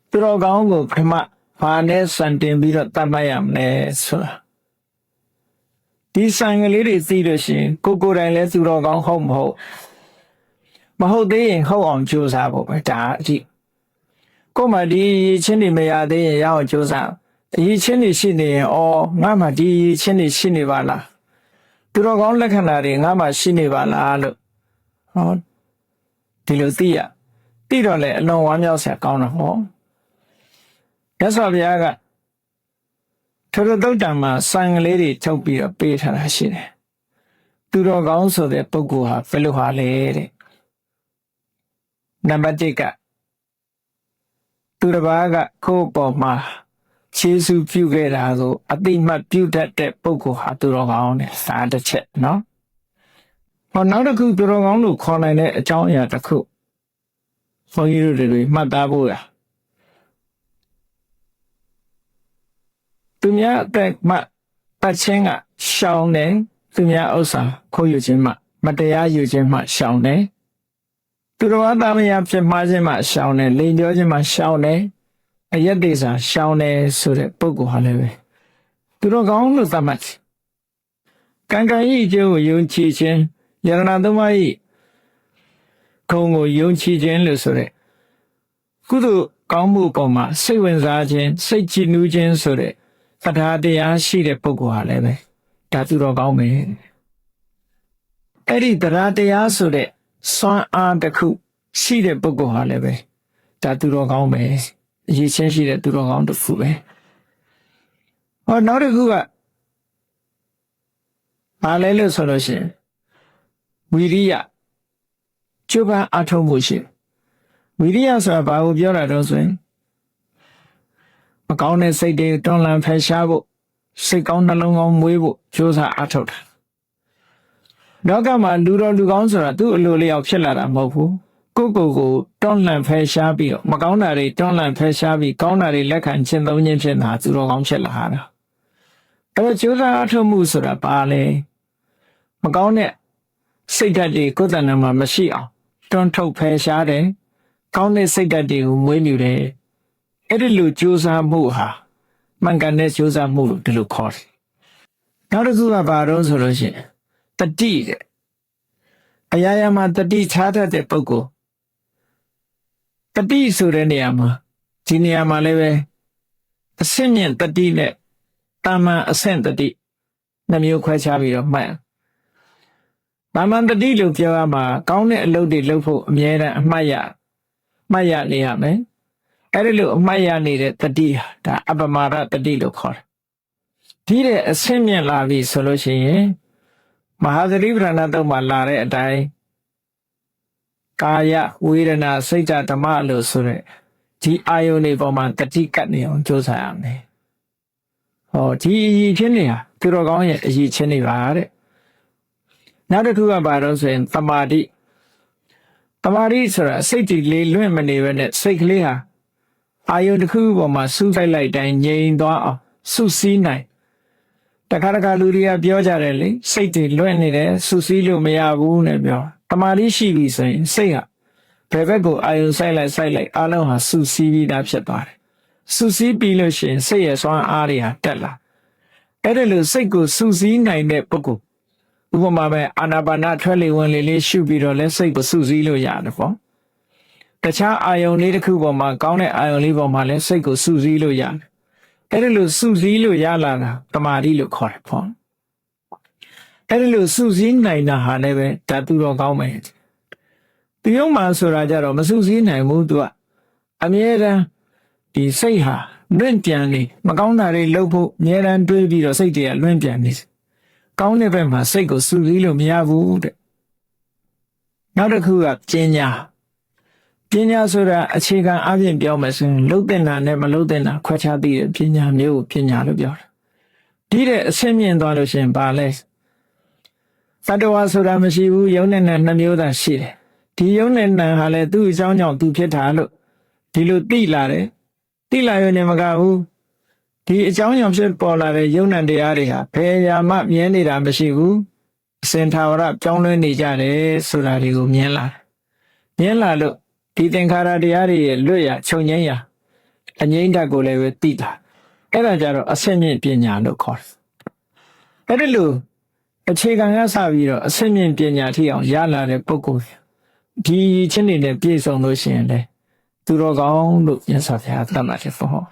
သူတော်ကောင်းကိုပထမဘာနဲ့စံတင်ပြီးတော့တတ်မှတ်ရမလဲဆိုတာဒီစံကလေးတွေသိလို့ရှိရင်ကိုယ်တိုင်လည်းသူတော်ကောင်းဟုတ်မဟုတ်သေးရင်ဟုတ်အောင်ကြိုးစားဖို့ပဲဒါအကြည့်ကိုယ်မှဒီချင်းတွေမရသေးရင်ရအောင်ကြိုးစားဒီချင်းတွေရှိနေရင်ငါမှဒီချင်းတွေရှိနေပါလားသူတော်ကောင်းလက္ခဏာတွေငါမှရှိနေပါလားလို့ဒီလိုသိတော့လေအလွန်ဝမ်းမြောက်စရာကောင်းတာပေါ့မြတ်စွာဘုရားကထိုတုတ်တံမှာစံကလေးတွေထုတ်ပြီးတော့ပေးထားတာရှိတယ်သူတော်ကောင်းဆိုတဲ့ပုဂ္ဂိုလ်ဟာဘယ်လိုဟာလဲတဲ့နံပါတ်1ကသူတစ်ပါးကကိုယ့်ပေါ်မှာခြေဆုပြုခဲ့တာကိုအတိမတ်ပြုတတ်တဲ့ပုဂ္ဂိုလ်ဟာသူတော်ကောင်းတဲ့စာတစ်ချက်နော်နောက်တစ်ခုသူတော်ကောင်းလို့ခေါ်နိုင်တဲ့အကြောင်းအရာတစ်ခုဘုန်းကြီးတို့တွေမှတ်သားဖို့ရသူများအသက်မှပတ်ချင်းကရှောင်တယ်သူများဥစ္စာခိုးယူခြင်းမှမတရားယူခြင်းမှရှောင်တယ်သူတော်ဘာသာမယာဖြစ်မှားခြင်းမှရှောင်တယ်လိန်ပြောခြင်းမှရှောင်တယ်အယက်သေးစာရှောင်တယ်ဆိုတဲ့ပုဂ္ဂိုလ်ဟာလည်းပဲသူတော်ကောင်းလို့သတ်မှတ်ကံကံဤအကျိုးကိုယုံကြည်ခြင်းယရဏသုံးပါးဤခုံကိုယုံကြည်ခြင်းလို့ဆိုတဲ့ကုသိုလ်ကောင်းမှုပေါ်မှာစိတ်ဝင်စားခြင်းစိတ်ကြည်နူးခြင်းဆိုတဲ့တရားတရားရှိတဲ့ပုဂ္ဂိုလ်ဟာလည်းပဲဒါသူတော်ကောင်းပဲအဲ့ဒီတရားတရားဆိုတဲ့စွမ်းအားတစ်ခုရှိတဲ့ပုဂ္ဂိုလ်ဟာလည်းပဲဒါသူတော်ကောင်းပဲအရေးချင်းရှိတဲ့သူတော်ကောင်းတစ်ခုပဲနောက်တစ်ခုကဘာလဲလို့ဆိုလို့ရှိရင်ဝီရိယကျုပ်ပန်းအထောက်မှုရှိဝီရိယဆိုတာဘာကိုပြောတာတော့ဆိုရင်မကောင်းတဲ့စိတ်တွေတွန်းလှန်ဖယ်ရှားဖို့စိတ်ကောင်းနှလုံးကောင်းမွေးဖို့ကြိုးစားအားထုတ်တာလောကမှာလူတော်လူကောင်းဆိုတာသူ့အလိုလျောက်ဖြစ်လာတာမဟုတ်ဘူးကိုတွန်းလှန်ဖယ်ရှားပြီးတော့မကောင်းတာတွေတွန်းလှန်ဖယ်ရှားပြီးကောင်းတာတွေလက်ခံကျင့်သုံးခြင်းဖြစ်တာသူတော်ကောင်းဖြစ်လာတာအဲ့တော့ကြိုးစားအားထုတ်မှုဆိုတာဘာလဲမကောင်းတဲ့စိတ်ဓာတ်တွေကိုယ်တဏ္ဍာမှာမရှိအောင်တွန်းထုတ်ဖယ်ရှားတယ်ကောင်းတဲ့စိတ်ဓာတ်တွေကိုမွေးမြူတယ်အဲ့ဒီလိုကြိုးစားမှုဟာမှန်ကန်တဲ့ကြိုးစားမှုလို့ဒီလိုခေါ်တယ်နောက်တစ်ခုကဘာတော့ဆိုလို့ရှိရင်တတိတဲ့အရာရာမှာတတိထားတတ်တဲ့ပုဂ္ဂိုလ်တတိဆိုတဲ့နေရာမှာဒီနေရာမှာလည်းပဲအဆင့်မြင့်တတိနဲ့တာမန်အဆင့်တတိနှမျိုးခွဲခြားပြီးတော့မှတ်တာမန်တတိလို့ပြောရမှာကောင်းတဲ့အလုပ်တွေလုပ်ဖို့အမြဲတမ်းမှတ်ရနေရမယ်အဲ့ဒီလိုအမှတ်ရနေတဲ့တတိဒါအပမာဒတတိလို့ခေါ်တယ်ဒီတဲ့အဆင့်မြင့်လာပြီဆိုလို့ရှိရင်မဟာသတိပဋ္ဌာန်တုံးမှာလာတဲ့အတိုင်းကာယဝေဒနာစိတ်ဓမ္မလို့ဆိုတဲ့ဒီအာယုန်တွေပေါ်မှာတတိကတ်နေအောင်ကြိုးစားရမယ်ဒီအရေးချင်းတွေဟာသူတော်ကောင်းရဲ့အရေးချင်းတွေပါတဲ့နောက်တစ်ခုကဘာလို့ဆိုရင်သမာဓိဆိုတာစိတ်တည်လေးလွင့်မနေဘဲနဲ့စိတ်ကလေးဟာအာယုန်တစ်ခုပေါ်မှာစူးစိုက်လိုက်တိုင်းငြိမ်သွားအောင်စုစည်းနိုင်တခါလူတွေကပြောကြတယ်လေစိတ်တွေလွင့်နေတယ်စုစည်းလို့မရဘူးနဲ့ပြောသမာဓိရှိပြီဆိုရင်စိတ်ဟာဘယ်ဘက်ကိုအာယုန်စိုက်လိုက်အားလုံးဟာစုစည်းပြီးသားဖြစ်သွားတယ်စုစည်းပြီးလို့ရှိရင်စိတ်ရဲ့စွမ်းအားတွေဟာတက်လာအဲ့ဒါလို့စိတ်ကိုစုစည်းနိုင်တဲ့ပုဂ္ဂိုလ်ဥပမာပဲအာနာပါနထွက်လေဝင်လေလေးရှုပြီးတော့လဲစိတ်ကိုစုစည်းလို့ရတယ်ပေါ့တခြားအာယုန်လေးတစ်ခုပေါ်မှာကောင်းတဲ့အာယုန်လေးပေါ်မှာလဲစိတ်ကိုစုစည်းလို့ရတယ်အဲ့ဒါလို့စုစည်းလို့ရလာတာတမာတိလို့ခေါ်တယ်ပေါ့အဲ့ဒါလို့စုစည်းနိုင်တာဟာလည်းပဲဓာတ်သူတော်ကောင်းမယ်သူယုံမှဆိုတာကြတော့မစုစည်းနိုင်ဘူးသူကအမြဲတမ်းဒီစိတ်ဟာလွင့်ပြန်နေမကောင်းတာတွေလုပ်ဖို့အမြဲတမ်းတွေးပြီးတော့စိတ်တွေကလွင့်ပြန်နေကောင်းတဲ့ဘက်မှာစိတ်ကိုစုစည်းလို့မရဘူးတဲ့နောက်တစ်ခုကပညာဆိုတာအခြေခံအပြင်ပြောမယ်ဆိုရင်လှုပ်တဲ့နာနဲ့မလှုပ်တဲ့နာခွဲခြားသိတဲ့ပညာမျိုးကိုပညာလို့ပြောတာဒီတဲ့အဆင့်မြင့်သွားလို့ရှိရင်ဘာလဲသတ္တဝါဆိုတာမရှိဘူးယုံနဲ့နှစ်မျိုးသာရှိတယ်ဒီယုံနဲ့နံဟာလည်းသူ့အကြောင်းကြောင့်သူဖြစ်တာလို့ဒီလိုသိလာတယ်သိလာရုံနဲ့မကဘူးဒီအကြောင်းကြောင့်ဖြစ်ပေါ်လာတဲ့ယုံနဲ့တရားတွေဟာဘယ်ရာမှမြဲနေတာမရှိဘူးအစဉ်ထာဝရပြောင်းလဲနေကြတယ်ဆိုတာတွေကိုမြင်လာလို့ဒီသင်္ခါရတရားတွေရဲ့လွတ်ရချုပ်ငြိမ်းရာ အငြိမ့်ဓာတ်ကိုလည်းပဲသိတာအဲ့ဒါကြတော့အဆင့်မြင့်ပညာလို့ခေါ်တယ်အဲ့ဒီလိုအခြေခံကစပြီးတော့အဆင့်မြင့်ပညာထိအောင်ရလာတဲ့ပုဂ္ဂိုလ်ဒီချင်းတွေနဲ့ပြည့်စုံလို့ရှိရင်လေသူတော်ကောင်းလို့မြတ်စွာဘုရားသတ်မှတ်တယ်ပေါ့